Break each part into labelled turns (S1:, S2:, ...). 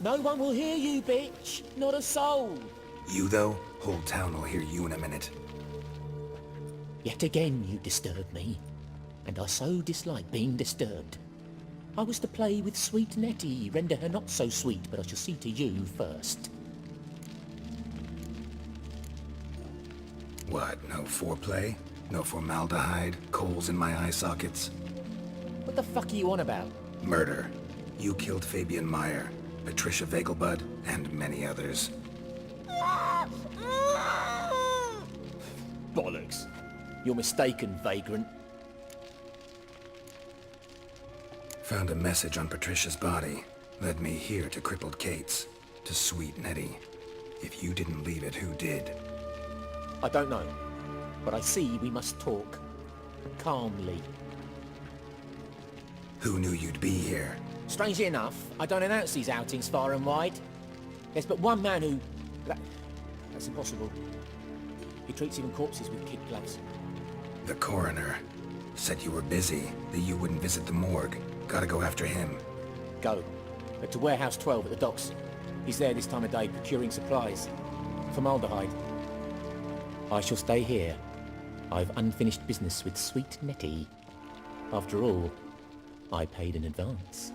S1: No one will hear you, bitch. Not a soul.
S2: You, though? Whole town will hear you in a minute.
S1: Yet again you disturb me, and I so dislike being disturbed. I was to play with sweet Nettie, render her not so sweet, but I shall see to you first.
S2: What, no foreplay? No formaldehyde? Coals in my eye sockets?
S1: What the fuck are you on about?
S2: Murder. You killed Fabian Meyer, Patricia Vegelbud, and many others.
S1: Bollocks. You're mistaken, vagrant.
S2: Found a message on Patricia's body. Led me here to crippled Kate's. To sweet Nettie. If you didn't leave it, who did?
S1: I don't know, but I see we must talk. Calmly.
S2: Who knew you'd be here?
S1: Strangely enough, I don't announce these outings far and wide. There's but one man who... That's impossible. He treats even corpses with kid gloves.
S2: The coroner. Said you were busy, that you wouldn't visit the morgue. Gotta go after him.
S1: Go. But to Warehouse 12 at the docks. He's there this time of day procuring supplies. Formaldehyde. I shall stay here. I've unfinished business with sweet Nettie. After all, I paid in advance.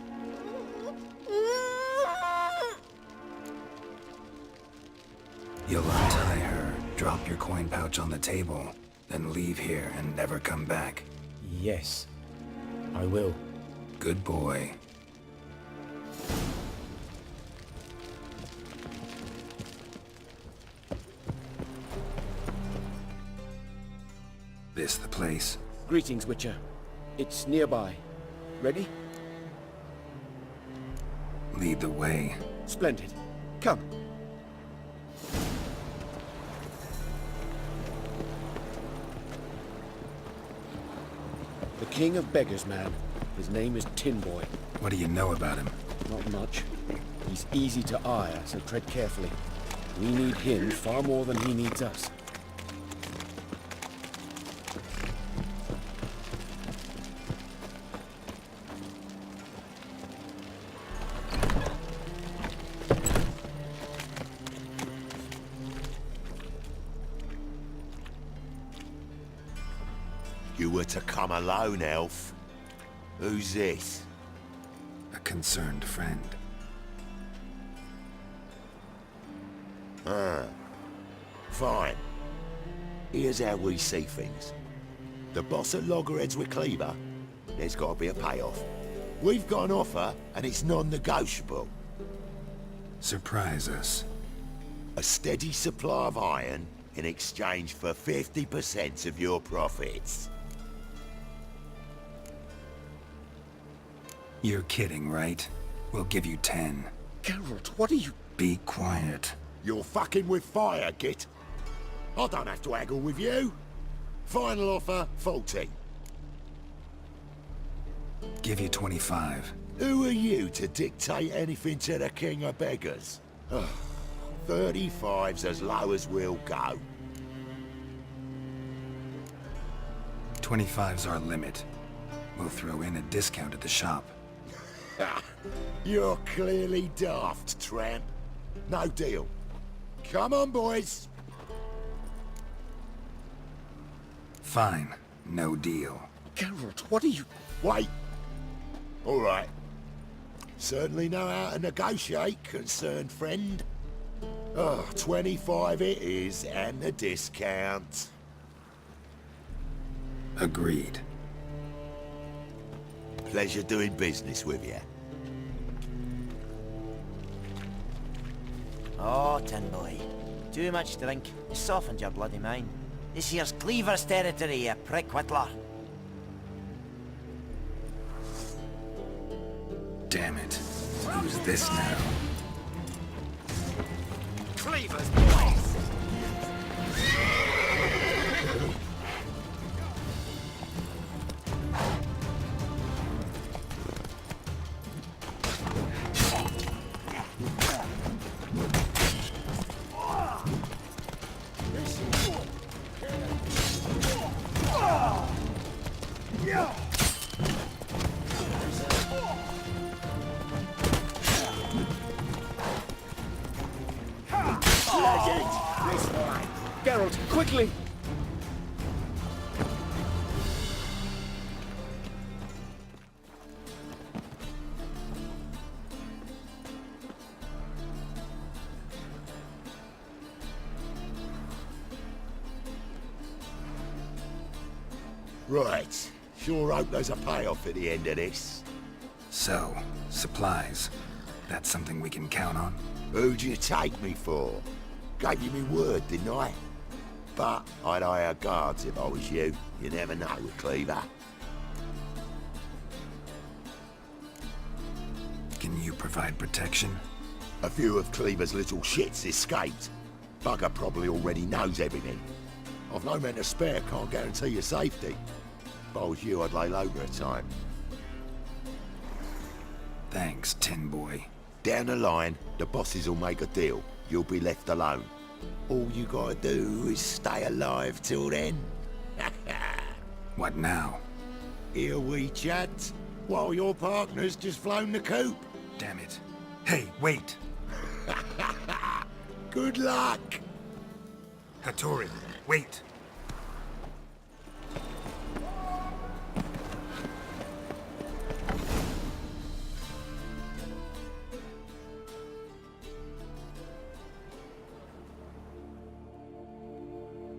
S2: You'll untie her, drop your coin pouch on the table, then leave here and never come back.
S1: Yes, I will.
S2: Good boy. This the place?
S3: Greetings, Witcher. It's nearby. Ready?
S2: Lead the way.
S3: Splendid. Come. The King of Beggars, man. His name is Tin Boy.
S2: What do you know about him?
S3: Not much. He's easy to ire, so tread carefully. We need him far more than he needs us.
S4: You were to come alone, elf. Who's this?
S2: A concerned friend.
S4: Fine. Here's how we see things. The boss at Loggerheads with Cleaver, there's got to be a payoff. We've got an offer, and it's non-negotiable.
S2: Surprise us.
S4: A steady supply of iron in exchange for 50% of your profits.
S2: You're kidding, right? We'll give you 10.
S3: Geralt, what are you...
S2: Be quiet.
S4: You're fucking with fire, Git. I don't have to haggle with you. Final offer, 40.
S2: Give you 25.
S4: Who are you to dictate anything to the King of Beggars? 35's as low as we'll go.
S2: 25's our limit. We'll throw in a discount at the shop.
S4: You're clearly daft, tramp. No deal. Come on, boys.
S2: Fine. No deal.
S3: Geralt, what are you...
S4: Wait. All right. Certainly know how to negotiate, concerned friend. 25 it is, and the discount.
S2: Agreed.
S4: Pleasure doing business with you.
S5: Oh, Tin Boy. Too much drink. You softened your bloody mind. This here's Cleaver's territory, you prick whittler.
S2: Damn it. Who's this now?
S5: Cleaver's boys!
S3: out! Quickly!
S4: Right. Sure hope there's a payoff at the end of this.
S2: So, supplies. That's something we can count on?
S4: Who'd you take me for? Gave you me word, didn't I? But I'd hire guards if I was you. You never know with Cleaver.
S2: Can you provide protection?
S4: A few of Cleaver's little shits escaped. Bugger probably already knows everything. I've no men to spare, can't guarantee your safety. If I was you, I'd lay low for a time.
S2: Thanks, Tin Boy.
S4: Down the line, the bosses will make a deal. You'll be left alone. All you gotta do is stay alive till then.
S2: What now?
S4: Here we chat, while your partner's just flown the coop.
S2: Damn it. Hey, wait!
S4: Good luck!
S2: Hattori, wait!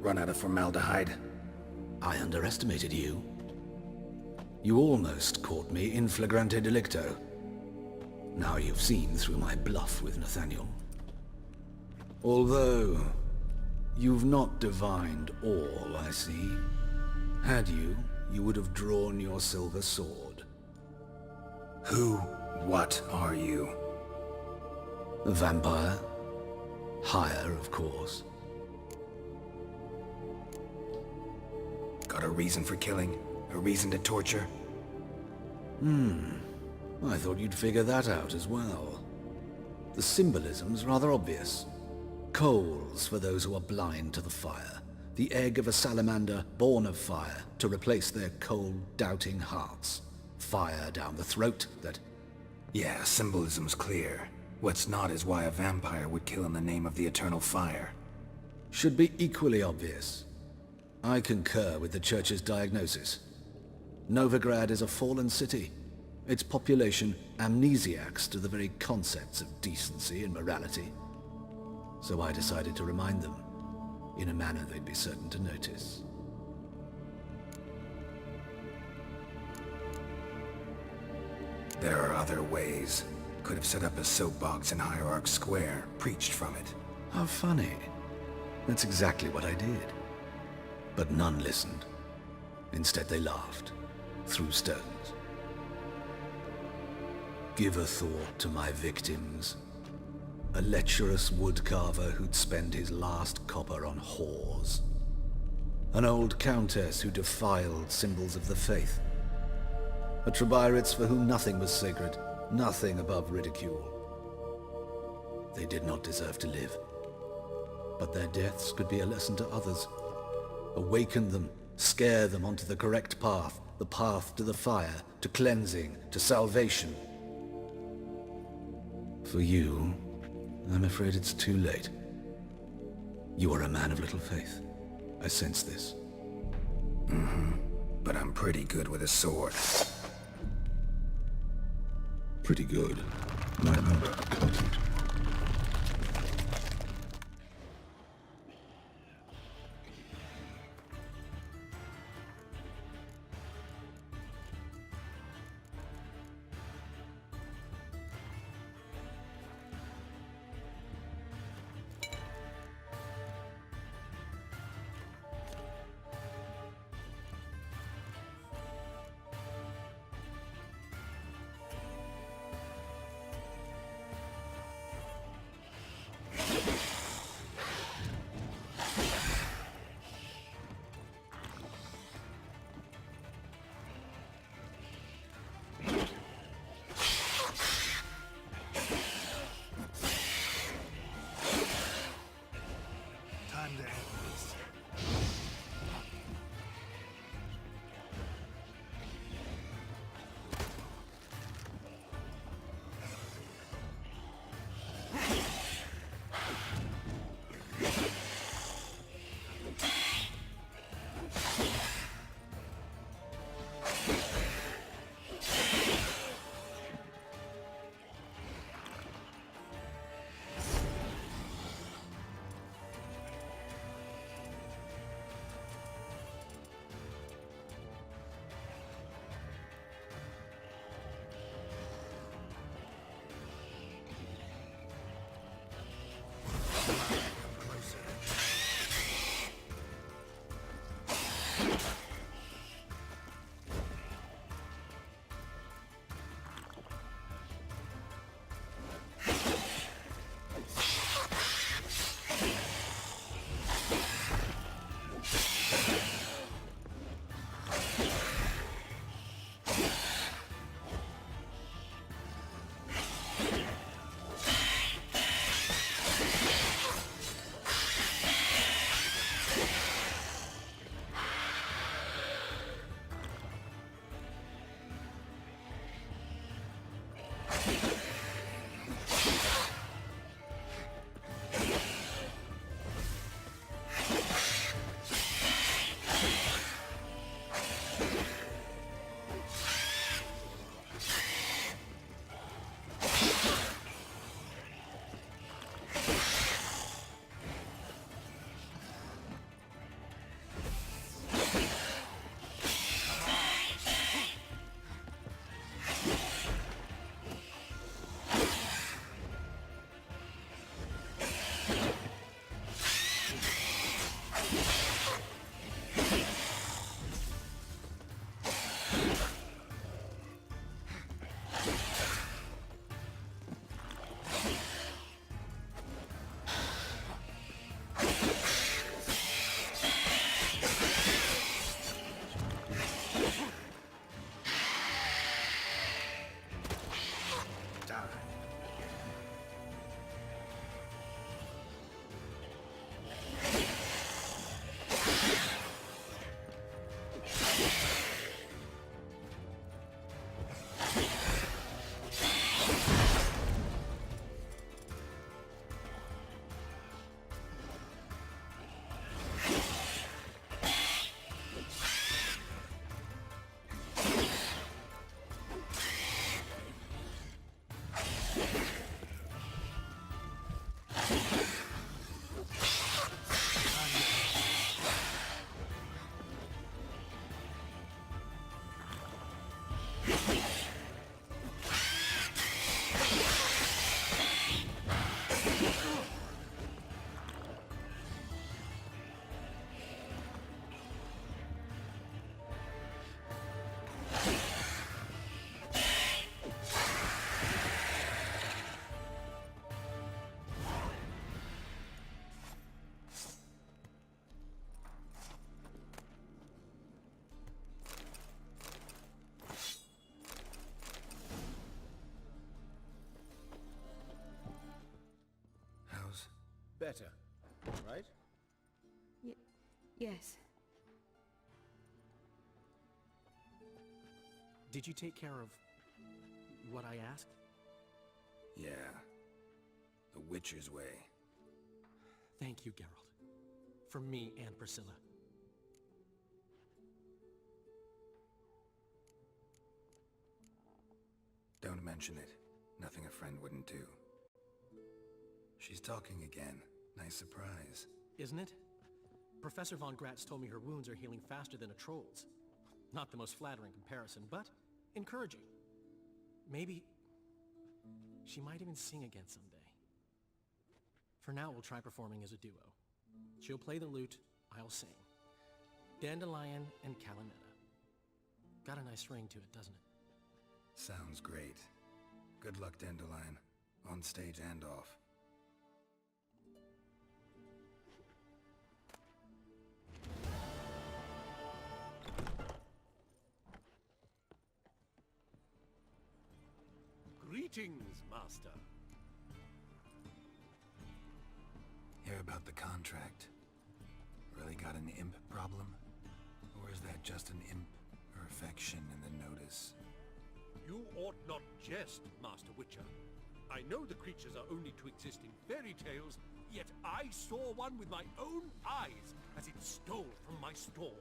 S2: Run out of formaldehyde?
S6: I underestimated you. You almost caught me in flagrante delicto. Now you've seen through my bluff with Nathaniel. Although, you've not divined all, I see. Had you, you would have drawn your silver sword.
S2: What are you?
S6: A vampire. Higher, of course.
S2: Got a reason for killing? A reason to torture?
S6: I thought you'd figure that out as well. The symbolism's rather obvious. Coals for those who are blind to the fire. The egg of a salamander born of fire to replace their cold, doubting hearts. Fire down the throat that...
S2: Yeah, symbolism's clear. What's not is why a vampire would kill in the name of the eternal fire.
S6: should be equally obvious. I concur with the Church's diagnosis. Novigrad is a fallen city. Its population amnesiacs to the very concepts of decency and morality. So I decided to remind them, in a manner they'd be certain to notice.
S2: There are other ways. Could have set up a soapbox in Hierarch Square, preached from it.
S6: How funny. That's exactly what I did. But none listened. Instead they laughed, threw stones. Give a thought to my victims. A lecherous woodcarver who'd spend his last copper on whores. An old countess who defiled symbols of the faith. A Trebyritz for whom nothing was sacred, nothing above ridicule. They did not deserve to live. But their deaths could be a lesson to others. Awaken them, scare them onto the correct path, the path to the fire, to cleansing, to salvation. For you, I'm afraid it's too late. You are a man of little faith. I sense this.
S2: But I'm pretty good with a sword.
S6: Pretty good. Might not cut it.
S3: better, right?
S7: Yes.
S8: Did you take care of what I asked?
S2: Yeah. The Witcher's way.
S8: Thank you, Geralt. For me and Priscilla.
S2: Don't mention it. Nothing a friend wouldn't do. She's talking again. Nice surprise.
S8: Isn't it? Professor Von Gratz told me her wounds are healing faster than a troll's. Not the most flattering comparison, but encouraging. Maybe she might even sing again someday. For now, we'll try performing as a duo. She'll play the lute, I'll sing. Dandelion and Calimetta. Got a nice ring to it, doesn't it?
S2: Sounds great. Good luck, Dandelion. On stage and off.
S9: Greetings, Master.
S2: Hear about the contract? Really got an imp problem? Or is that just an imp or affection in the notice?
S9: You ought not jest, Master Witcher. I know the creatures are only to exist in fairy tales, yet I saw one with my own eyes as it stole from my stall.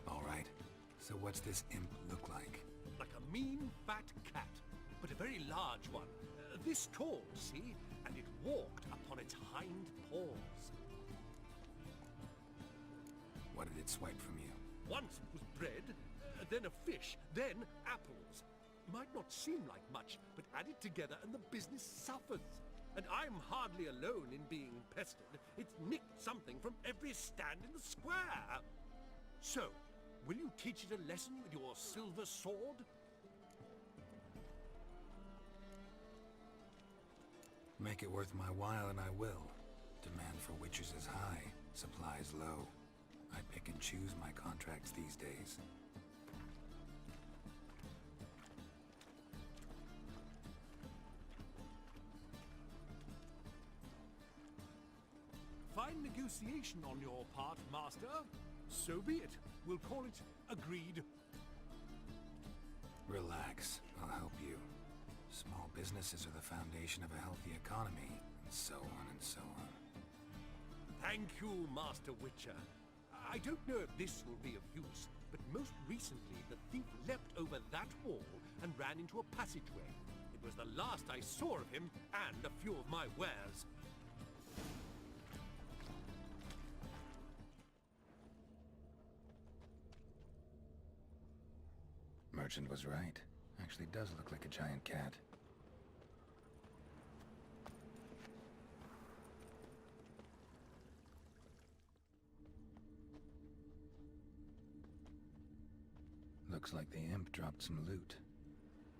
S2: All right. So what's this imp look like?
S9: Like a mean, fat cat, but a very large one. This tall, see? And it walked upon its hind paws.
S2: What did it swipe from you?
S9: Once it was bread, then a fish, then apples. Might not seem like much, but add it together and the business suffers. And I'm hardly alone in being pestered. It's nicked something from every stand in the square. So, will you teach it a lesson with your silver sword?
S2: Make it worth my while and I will. Demand for witches is high, supplies low. I pick and choose my contracts these days.
S9: Fine negotiation on your part, Master. So be it. We'll call it agreed.
S2: Relax, I'll help you. Small businesses are the foundation of a healthy economy, and so on and so on.
S9: Thank you, Master Witcher. I don't know if this will be of use, but most recently the thief leapt over that wall and ran into a passageway. It was the last I saw of him and a few of my wares.
S2: Merchant was right. Actually does look like a giant cat. Looks like the imp dropped some loot.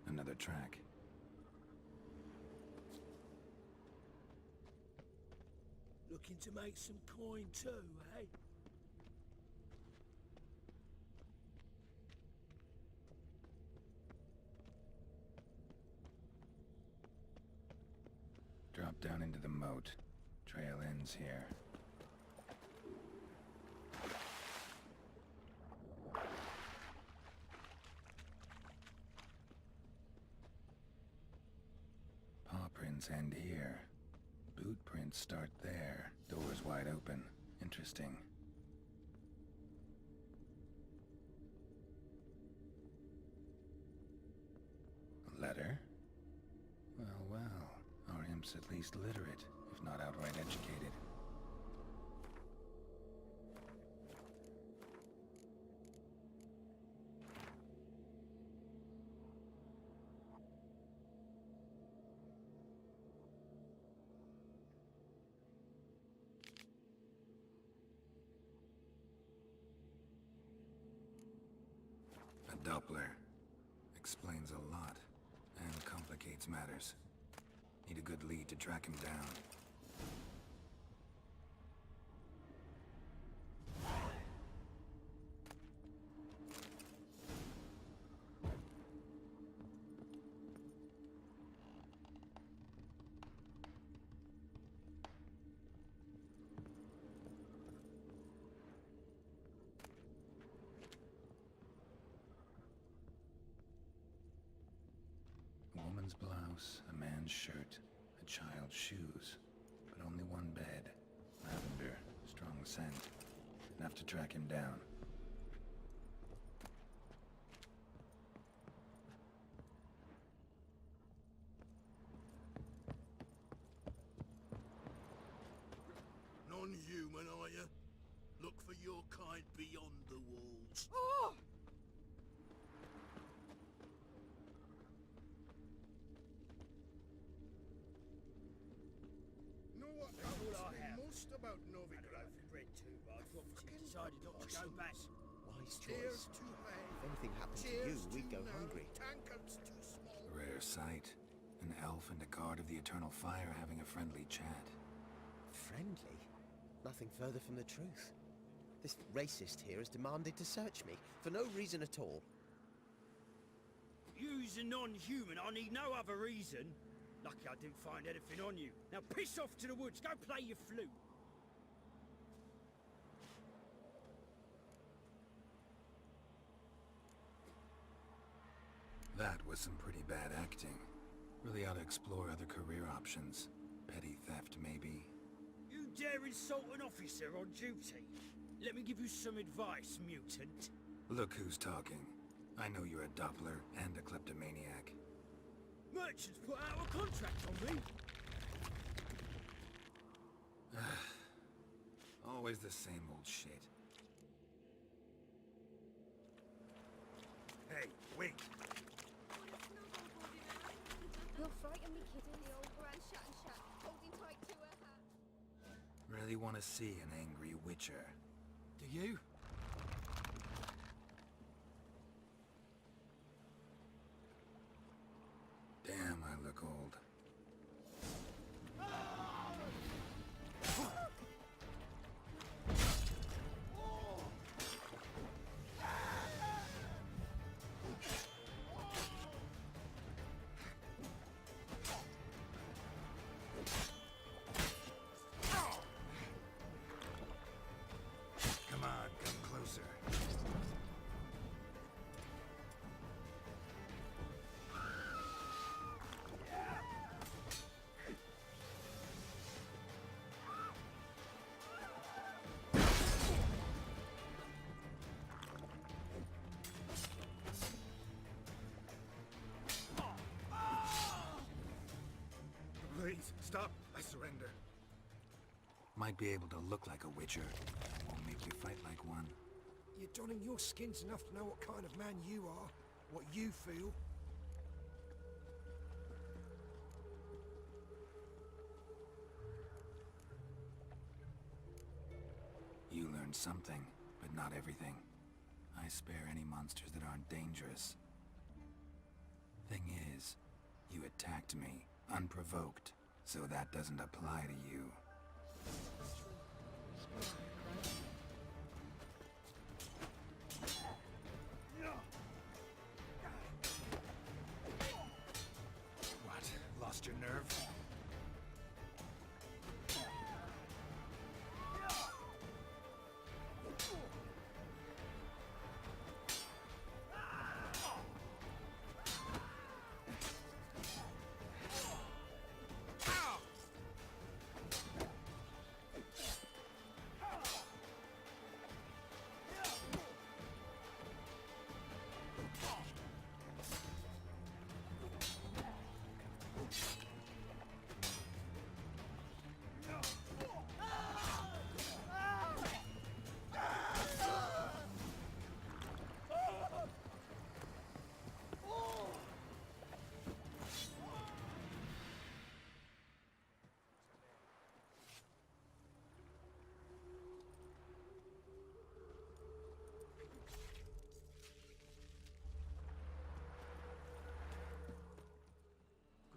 S2: Another track.
S10: Looking to make some coin too, eh?
S2: Drop down into the moat. Trail ends here. Paw prints end here. Boot prints start there. Doors wide open. Interesting. A letter? Well, well. Our imp's at least literate, if not outright educated. A Doppler. Explains a lot, and complicates matters. Need a good lead to track him down. woman's blouse, a man's shirt, a child's shoes, but only one bed. Lavender, strong scent. Enough to track him down.
S10: Non-human, are you? Look for your kind beyond the walls.
S7: Know what most about Novigrad? Read too much. Decided not to go back.
S11: Wise
S7: Tears
S11: choice.
S7: too high.
S11: If anything happened to you, we'd go hungry.
S7: Tankards too small.
S2: Rare sight. An elf and a guard of the Eternal Fire having a friendly chat.
S11: Friendly? Nothing further from the truth. This racist here has demanded to search me, for no reason at all.
S7: You's a non-human, I need no other reason. Lucky I didn't find anything on you. Now piss off to the woods, go play your flute.
S2: That was some pretty bad acting. Really ought to explore other career options. Petty theft, maybe.
S7: You dare insult an officer on duty? Let me give you some advice, mutant.
S2: Look who's talking. I know you're a Doppler and a kleptomaniac.
S7: Merchants put out a contract on me.
S2: Always the same old shit. Hey, wait!
S12: You'll frighten me, kidding. The old grand shut, holding tight to her hat.
S2: Really want to see an angry witcher.
S3: Do you?
S2: Damn, I look old. Come on, come closer.
S9: Please, stop. I surrender.
S2: Might be able to look like a witcher. Won't make you fight like one.
S10: You're donning your skins enough to know what kind of man you are, what you feel.
S2: You learned something, but not everything. I spare any monsters that aren't dangerous. Thing is, you attacked me, unprovoked, so that doesn't apply to you.
S3: What? Lost your nerve?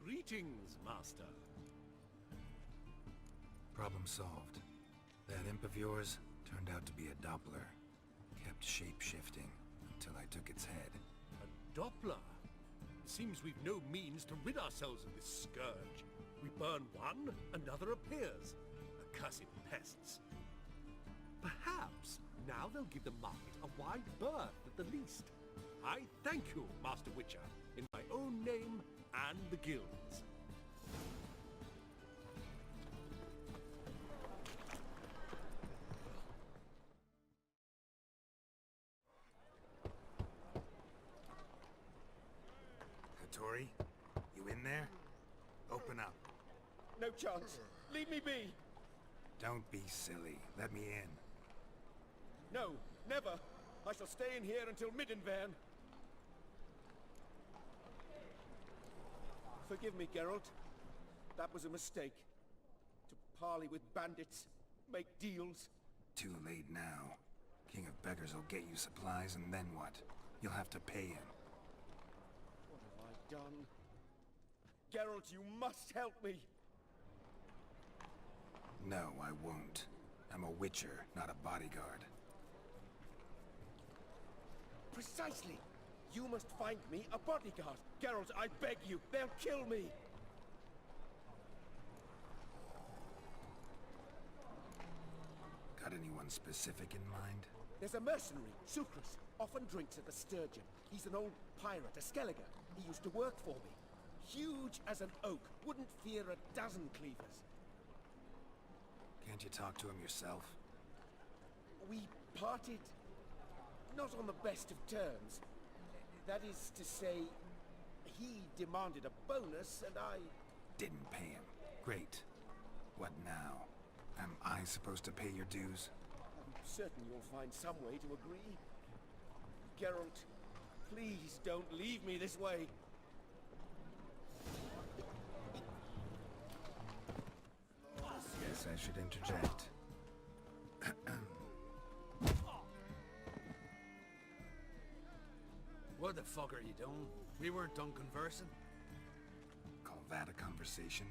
S9: Greetings, Master.
S2: Problem solved. That imp of yours turned out to be a Doppler. Kept shape-shifting until I took its head.
S9: A Doppler? Seems we've no means to rid ourselves of this scourge. We burn one, another appears. Accursed pests. Perhaps now they'll give the market a wide berth at the least. I thank you, Master Witcher, in my own name and the guilds.
S2: Hattori, you in there? Open up.
S10: No chance. Leave me be.
S2: Don't be silly. Let me in.
S10: No, never. I shall stay in here until Middenvern. Forgive me, Geralt. That was a mistake. To parley with bandits, make deals.
S2: Too late now. King of Beggars will get you supplies, and then what? You'll have to pay him.
S10: What have I done? Geralt, you must help me.
S2: No, I won't. I'm a witcher, not a bodyguard.
S10: Precisely. You must find me a bodyguard. Geralt, I beg you, they'll kill me.
S2: Got anyone specific in mind?
S10: There's a mercenary, Sucrus. Often drinks at the Sturgeon. He's an old pirate, a Skelliger. He used to work for me. Huge as an oak. Wouldn't fear a dozen cleavers.
S2: Can't you talk to him yourself?
S10: We parted not on the best of terms. That is to say, he demanded a bonus and I...
S2: Didn't pay him. Great. What now? Am I supposed to pay your dues?
S10: I'm certain you'll find some way to agree. Geralt, please don't leave me this way.
S2: Guess I should interject.
S6: What the fuck are you doing? We weren't done conversing.
S2: Call that a conversation?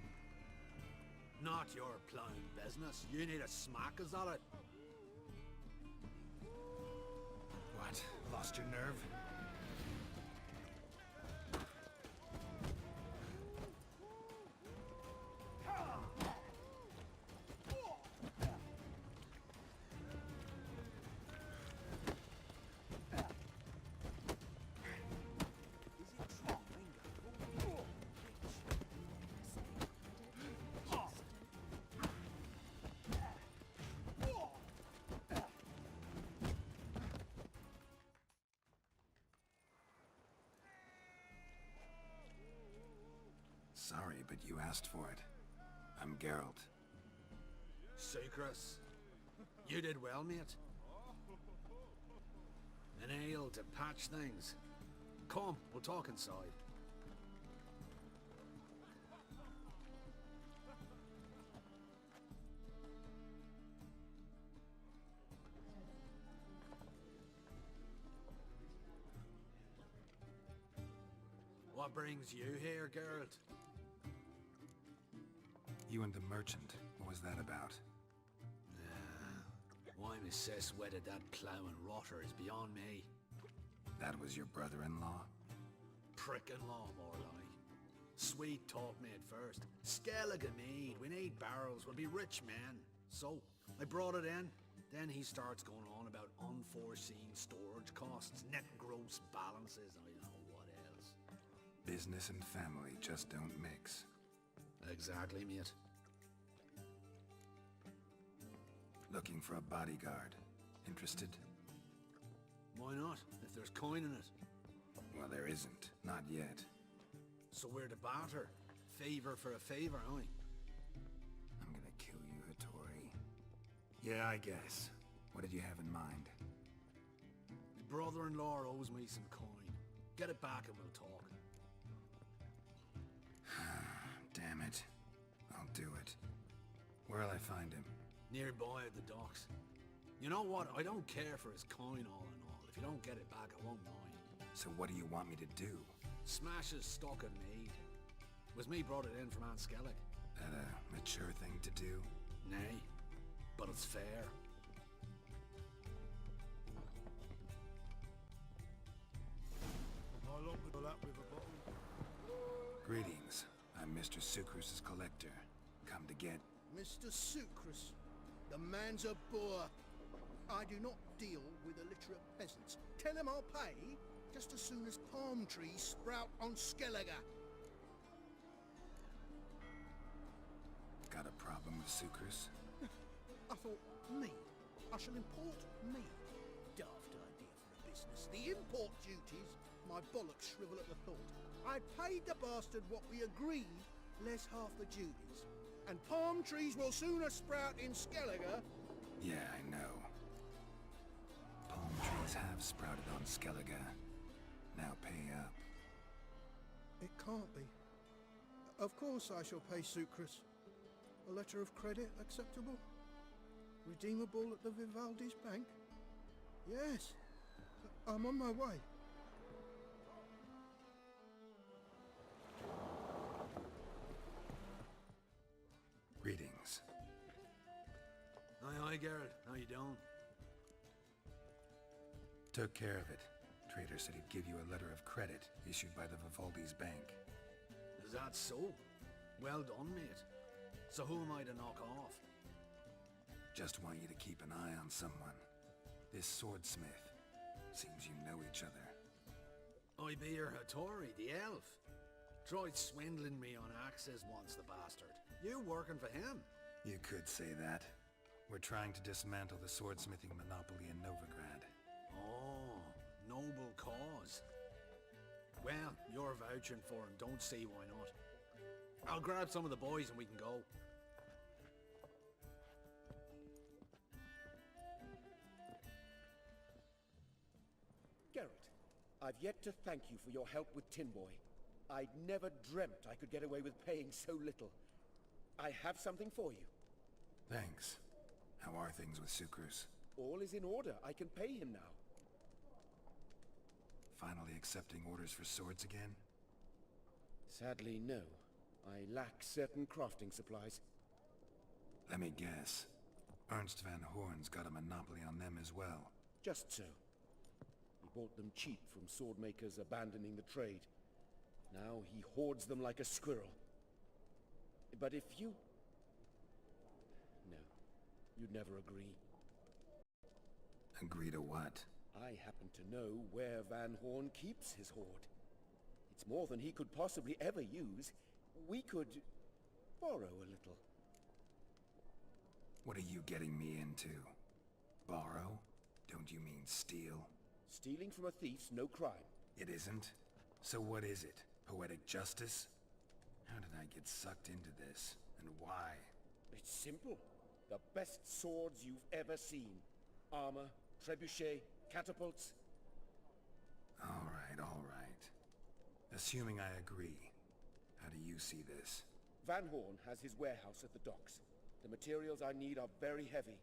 S6: Not your plowing business. You need a smack, is that it?
S2: What? Lost your nerve? Sorry, but you asked for it. I'm Geralt.
S6: Sucrus. You did well, mate. An ale to patch things. Come, we'll talk inside. What brings you here, Geralt?
S2: You and the merchant. What was that about?
S6: Why my sis wedded that ploughing rotter is beyond me.
S2: That was your brother-in-law?
S6: Prick-in-law, more like. Sweet talk me at first. Skellige mead, we need barrels, we'll be rich men. So, I brought it in. Then he starts going on about unforeseen storage costs, net gross balances, I don't know what else.
S2: Business and family just don't mix.
S6: Exactly, mate.
S2: Looking for a bodyguard. Interested?
S6: Why not, if there's coin in it?
S2: Well, there isn't. Not yet.
S6: So we're to barter. Favor for a favor, aye?
S2: I'm gonna kill you, Hattori. Yeah, I guess. What did you have in mind?
S6: My brother-in-law owes me some coin. Get it back and we'll talk.
S2: Damn it. I'll do it. Where'll I find him?
S6: Nearby at the docks. You know what? I don't care for his coin all in all. If you don't get it back, I won't mind.
S2: So what do you want me to do?
S6: Smash his stock of mead. Was me brought it in from Aunt Skellig.
S2: That a mature thing to do?
S6: Nay, but it's fair.
S10: How long will that with a bottle?
S2: Greetings. I'm Mr. Sucrus' collector. Come to get...
S13: Mr. Sucrus, the man's a boor. I do not deal with illiterate peasants. Tell him I'll pay just as soon as palm trees sprout on Skellige.
S2: problem with sucrose?
S13: I thought, me? I shall import me. Daft idea for a business. The import duties, my bollocks shrivel at the thought. I paid the bastard what we agreed, less half the duties. And palm trees will sooner sprout in Skellige.
S2: Yeah, I know. Palm trees have sprouted on Skellige. Now pay up.
S13: It can't be. Of course I shall pay Sucrus. A letter of credit acceptable? Redeemable at the Vivaldi's bank? Yes. I'm on my way.
S2: Greetings.
S6: Aye, Geralt. How you doing?
S2: Took care of it. Trader said he'd give you a letter of credit issued by the Vivaldi's bank.
S6: Is that so? Well done, mate. So who am I to knock off?
S2: Just want you to keep an eye on someone. This swordsmith. Seems you know each other.
S6: I be your Hattori, the elf. Tried swindling me on axes once, the bastard. You working for him?
S2: You could say that. We're trying to dismantle the swordsmithing monopoly in Novigrad.
S6: Oh, noble cause. Well, you're vouching for him, don't see why not. I'll grab some of the boys and we can go.
S3: Geralt, I've yet to thank you for your help with Tin Boy. I'd never dreamt I could get away with paying so little. I have something for you.
S2: Thanks. How are things with Sucrose?
S3: All is in order. I can pay him now.
S2: Finally accepting orders for swords again?
S3: Sadly, no. I lack certain crafting supplies.
S2: Let me guess. Ernst van Horn's got a monopoly on them as well.
S3: Just so. He bought them cheap from sword makers abandoning the trade. Now he hoards them like a squirrel. But if you... No. You'd never agree.
S2: Agree to what?
S3: I happen to know where Van Horn keeps his hoard. It's more than he could possibly ever use. We could borrow a little.
S2: What are you getting me into? Borrow? Don't you mean steal?
S3: Stealing from a thief's no crime.
S2: It isn't? So what is it? Poetic justice? How did I get sucked into this? And why?
S3: It's simple. The best swords you've ever seen. Armor, trebuchet, catapults.
S2: All right. Assuming I agree, how do you see this?
S3: Van Horn has his warehouse at the docks. The materials I need are very heavy.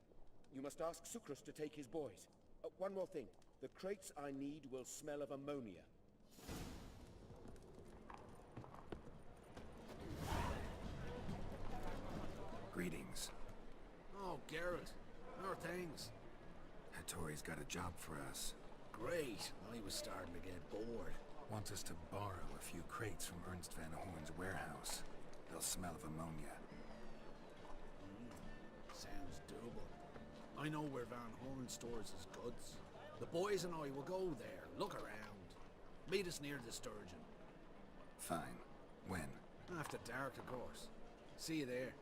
S3: You must ask Sucrus to take his boys. One more thing. The crates I need will smell of ammonia.
S2: Greetings.
S6: Oh, Geralt. How are things?
S2: Hattori's got a job for us.
S6: Great. I was starting to get bored.
S2: Wants us to borrow a few crates from Ernst van Horn's warehouse. They'll smell of ammonia.
S6: Sounds doable. I know where Van Horn stores his goods. The boys and I will go there, look around. Meet us near the Sturgeon.
S2: Fine. When?
S6: After dark, of course. See you there.